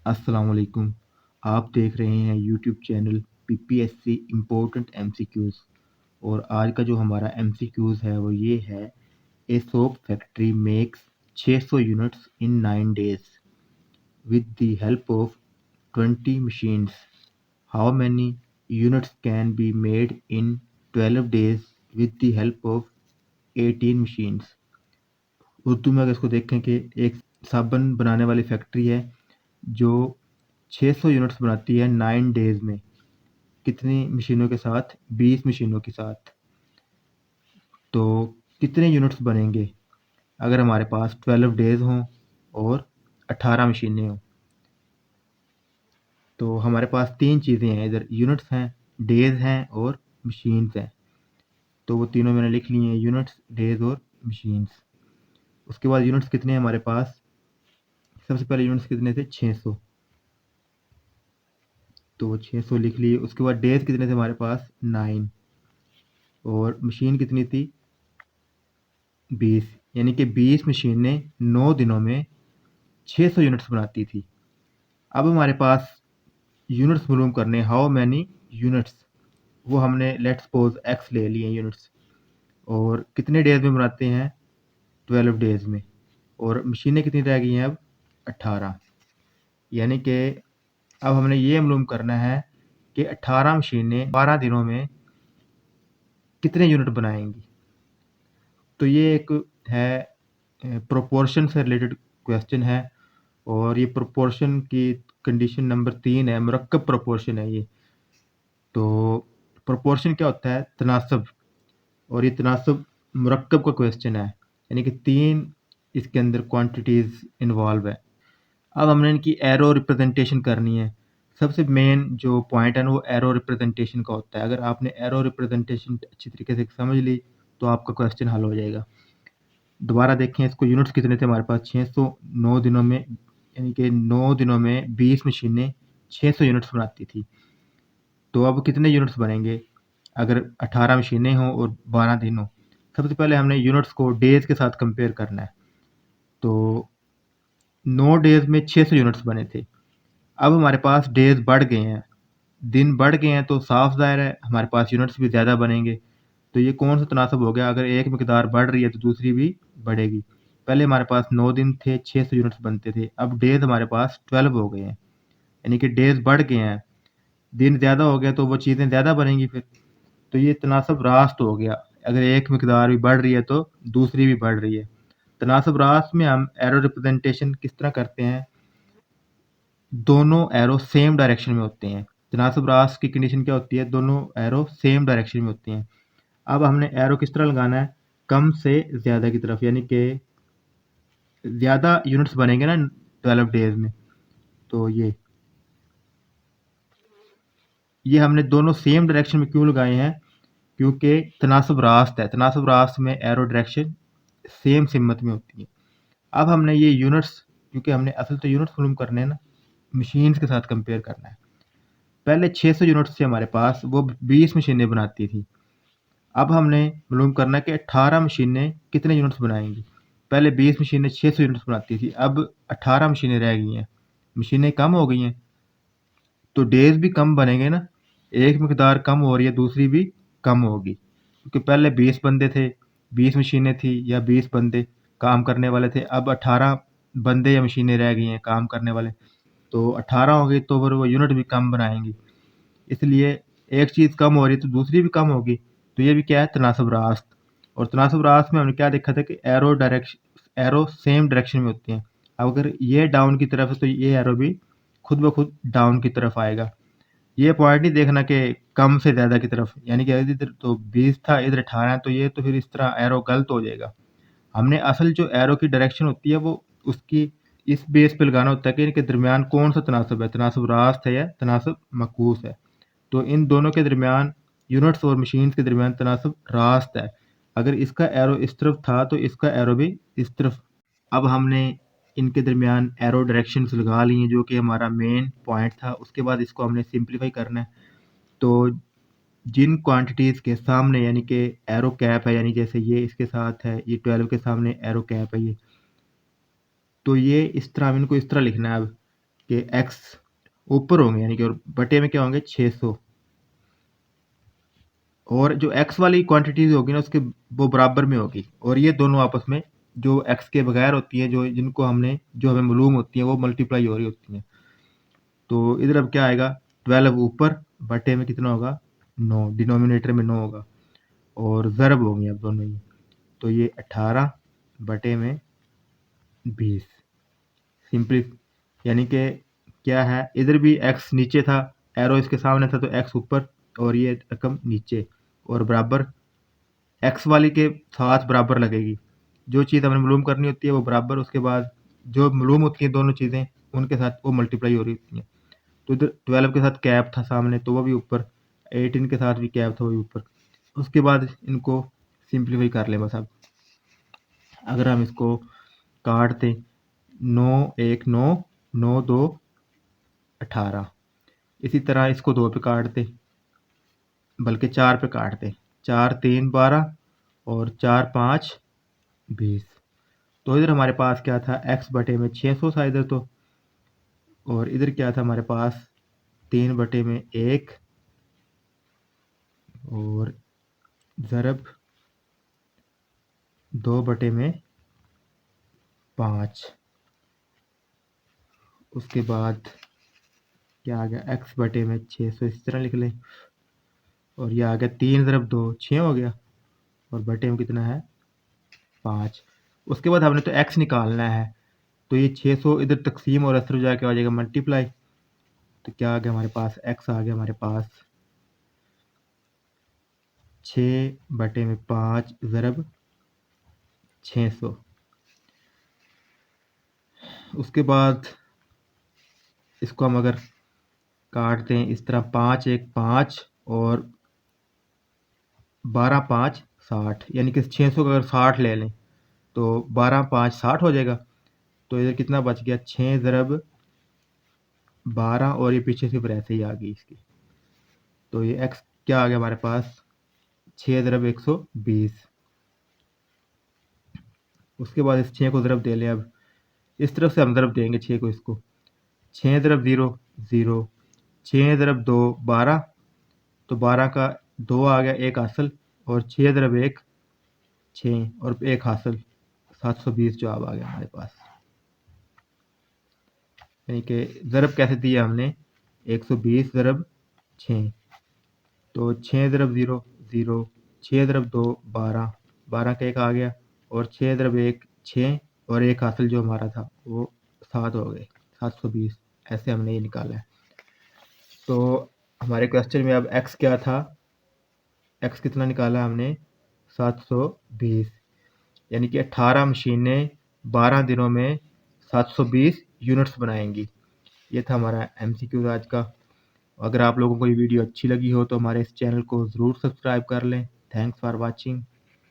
अस्सलाम वालेकुम। आप देख रहे हैं YouTube channel PPSC important MCQs और आज का जो हमारा एमसीक्यूज़ है वो ये है, a soap factory makes 600 units in 9 days with the help of 20 machines. How many units can be made in 12 days with the help of 18 machines. Urdu में अगर इसको देखें कि एक साबुन बनाने वाली फैक्ट्री है जो 600 यूनिट्स बनाती है 9 डेज़ में। कितनी मशीनों के साथ? 20 मशीनों के साथ। तो कितने यूनिट्स बनेंगे अगर हमारे पास 12 डेज़ हों और 18 मशीनें हों? तो हमारे पास 3 चीज़ें हैं, इधर यूनिट्स हैं, डेज़ हैं और मशीन्स हैं। तो वो तीनों मैंने लिख लिए हैं, यूनिट्स, डेज़ और मशीन्स। उसके बाद यूनिट्स कितने हैं हमारे पास? सबसे पहले यूनिट्स कितने थे? 600। तो वो 600 लिख लिए। उसके बाद डेज़ कितने थे हमारे पास? 9। और मशीन कितनी थी? 20। यानी कि 20 मशीनें 9 दिनों में 600 यूनिट्स बनाती थी। अब हमारे पास यूनिट्स मालूम करने, हाउ मैनी यूनिट्स, वो हमने लेट्स सपोज एक्स ले लिए यूनिट्स। और कितने डेज में बनाते हैं? 12 डेज में। और मशीनें कितनी रह गई हैं अब? 18। यानी कि अब हमने ये मालूम करना है कि 18 मशीनें 12 दिनों में कितने यूनिट बनाएंगी। तो ये एक है प्रोपोर्शन से रिलेटेड क्वेश्चन है और ये प्रोपोर्शन की कंडीशन नंबर 3 है, मुरक्कब प्रोपोर्शन है ये। तो प्रोपोर्शन क्या होता है? तनासब। और ये तनासब मुरक्कब का क्वेश्चन है, यानी कि 3 इसके अंदर क्वांटिटीज़ इन्वॉल्व है। अब हमने इनकी एरो रिप्रेजेंटेशन करनी है। सबसे मेन जो पॉइंट है ना वो एरो रिप्रेजेंटेशन का होता है। अगर आपने एरो रिप्रेजेंटेशन अच्छी तरीके से समझ ली तो आपका क्वेश्चन हल हो जाएगा। दोबारा देखें इसको, यूनिट्स कितने थे हमारे पास? 600। 9 दिनों में, यानी कि 9 दिनों में 20 मशीनें 600 यूनिट्स बनाती थी। तो अब कितने यूनिट्स बनेंगे अगर 18 मशीनें हों और 12 दिन हों? सबसे पहले हमने यूनिट्स को डेज़ के साथ कंपेयर करना है। तो 9 डेज़ में 600 यूनिट्स बने थे। अब हमारे पास डेज़ बढ़ गए हैं, दिन बढ़ गए हैं, तो साफ ज़ाहिर है हमारे पास यूनिट्स भी ज़्यादा बनेंगे। तो ये कौन सा तनासब हो गया? अगर एक मकदार बढ़ रही है तो दूसरी भी बढ़ेगी। पहले हमारे पास 9 दिन थे, 600 यूनिट्स बनते थे। अब डेज़ हमारे पास 12 हो गए हैं, यानी कि डेज़ बढ़ गए हैं, दिन ज़्यादा हो गया तो वो चीज़ें ज़्यादा बनेंगी फिर। तो ये तनासब रास्त हो गया। अगर एक मकदार भी बढ़ रही है तो दूसरी भी बढ़ रही है। तनासब रास्त में हम एरो रिप्रेजेंटेशन किस तरह करते हैं? दोनों एरो सेम डायरेक्शन में होते हैं। तनासब रास्त की कंडीशन क्या होती है? दोनों एरो सेम डायरेक्शन में होती हैं। अब हमने एरो किस तरह लगाना है? कम से ज़्यादा की तरफ, यानी कि ज़्यादा यूनिट्स बनेंगे ना 12 डेज़ में। तो ये हमने दोनों सेम डायरेक्शन में क्यों लगाए हैं? क्योंकि तनासब रास्त है। तनासब रास्त में एरो डायरेक्शन सेम सिमत में होती है। अब हमने ये यूनिट्स, क्योंकि हमने असल तो यूनिट्स मालूम करने हैं ना, मशीन्स के साथ कंपेयर करना है। पहले 600 यूनिट्स थे हमारे पास, वो 20 मशीनें बनाती थी। अब हमने मालूम करना है कि 18 मशीनें कितने यूनिट्स बनाएंगी। पहले 20 मशीनें 600 यूनिट्स बनाती थी, अब 18 मशीनें रह गई हैं, मशीनें कम हो गई हैं, तो डेज भी कम बनेंगे ना। एक मकदार कम हो रही है, दूसरी भी कम होगी, क्योंकि पहले 20 बंदे थे, 20 मशीनें थी या 20 बंदे काम करने वाले थे। अब 18 बंदे या मशीनें रह गई हैं काम करने वाले, तो 18 हो गई, तो फिर वो यूनिट भी कम बनाएंगी। इसलिए एक चीज़ कम हो रही है तो दूसरी भी कम होगी। तो ये भी क्या है? तनासब रास्त। और तनासब रास्त में हमने क्या देखा था कि एरो सेम डायरेक्शन में होती हैं। अब अगर ये डाउन की तरफ है तो ये एरो भी खुद ब खुद डाउन की तरफ आएगा। ये पॉइंट नहीं देखना कि कम से ज़्यादा की तरफ, यानी कि इधर तो 20 था, इधर 18 है, तो ये तो फिर इस तरह एरो गलत हो जाएगा। हमने असल जो एरो की डायरेक्शन होती है वो उसकी इस बेस पे लगाना होता है कि इनके दरमियान कौन सा तनासब है, तनासब रास्त है या तनासब मकूस है। तो इन दोनों के दरमियान, यूनिट्स और मशीन्स के दरमियान तनासब रास्त है। अगर इसका एरो इस तरफ था तो इसका एरो भी इस तरफ। अब हमने इनके दरमियान एरो डायरेक्शंस लगा ली हैं, जो कि हमारा मेन पॉइंट था। उसके बाद इसको हमने सिंप्लीफाई करना है। तो जिन क्वांटिटीज़ के सामने, यानी कि एरो कैप है, यानी जैसे ये इसके साथ है, ये 12 के सामने एरो कैप है ये, तो ये इस तरह हम इनको इस तरह लिखना है अब कि x ऊपर होंगे, यानी कि और बटे में क्या होंगे 600, और जो x वाली क्वांटिटीज होगी ना उसके वो बराबर में होगी, और ये दोनों आपस में जो x के बगैर होती है, जो जिनको हमने जो हमें मालूम होती है वो मल्टीप्लाई हो रही होती हैं। तो इधर अब क्या आएगा 12 ऊपर बटे में कितना होगा 9, डिनोमिनेटर में 9 होगा, और ज़रब होंगे अब दोनों ही, तो ये 18 बटे में 20 सिंपली, यानी कि क्या है इधर भी x नीचे था, एरो इसके सामने था, तो x ऊपर और ये रकम नीचे, और बराबर x वाली के साथ बराबर लगेगी। जो चीज़ हमें मालूम करनी होती है वो बराबर, उसके बाद जो मालूम होती हैं दोनों चीज़ें उनके साथ वो मल्टीप्लाई हो रही होती हैं। तो इधर 12 के साथ कैप था सामने तो वो भी ऊपर, 18 के साथ भी कैप था वो भी ऊपर। उसके बाद इनको सिंप्लीफाई कर लें बस अब। अगर हम इसको काट दें 9 1 9 9 2 18, इसी तरह इसको 2 पे काट दें, बल्कि 4 पे काट दें, 4 3 12 और 4 5 20। तो इधर हमारे पास क्या था x बटे में 600 था इधर तो, और इधर क्या था हमारे पास 3 बटे में 1 और ज़रब 2 बटे में 5। उसके बाद क्या आ गया x बटे में 600, इस तरह लिख लें, और ये आ गया 3 ज़रब 2 6 हो गया, और बटे में कितना है 5। उसके बाद हमने तो x निकालना है, तो ये 600 इधर तकसीम और असर जाके आ जाएगा मल्टीप्लाई, तो क्या आ गया हमारे पास x आ गया हमारे पास 6 बटे में 5 ज़रब 600। उसके बाद इसको हम अगर काट दें इस तरह 5 1 5 और 12 5 60, यानी कि 600 का अगर 60 ले लें तो 12 5 60 हो जाएगा। तो इधर कितना बच गया 6 ज़रब 12, और ये पीछे सिर्फ ऐसे ही आ गई इसकी, तो ये x क्या आ गया हमारे पास 6 ज़रब 120। उसके बाद इस 6 को ज़रब दे लें, अब इस तरफ से हम ज़रब देंगे 6 को, इसको 6 ज़रब 0 0, 6 ज़रब 2 12, तो 12 का 2 आ गया 1 हासिल, और 6 ज़रब 1 6 और 1 हासिल, 720 जवाब आ गया हमारे पास। यानी कि ज़रब कैसे दिया हमने 120 ज़रब 6, तो 6 ज़रब 0 0, 6 ज़रब 2 12, 12 का 1 आ गया, और 6 ज़रब 1 6, और 1 हासिल जो हमारा था वो 7 हो गए 720। ऐसे हमने ये निकाला है। तो हमारे क्वेश्चन में अब x क्या था, x कितना निकाला हमने 720, यानी कि 18 मशीनें 12 दिनों में 720 यूनिट्स बनाएंगी। ये था हमारा MCQ आज का। अगर आप लोगों को ये वीडियो अच्छी लगी हो तो हमारे इस चैनल को ज़रूर सब्सक्राइब कर लें। Thanks for watching.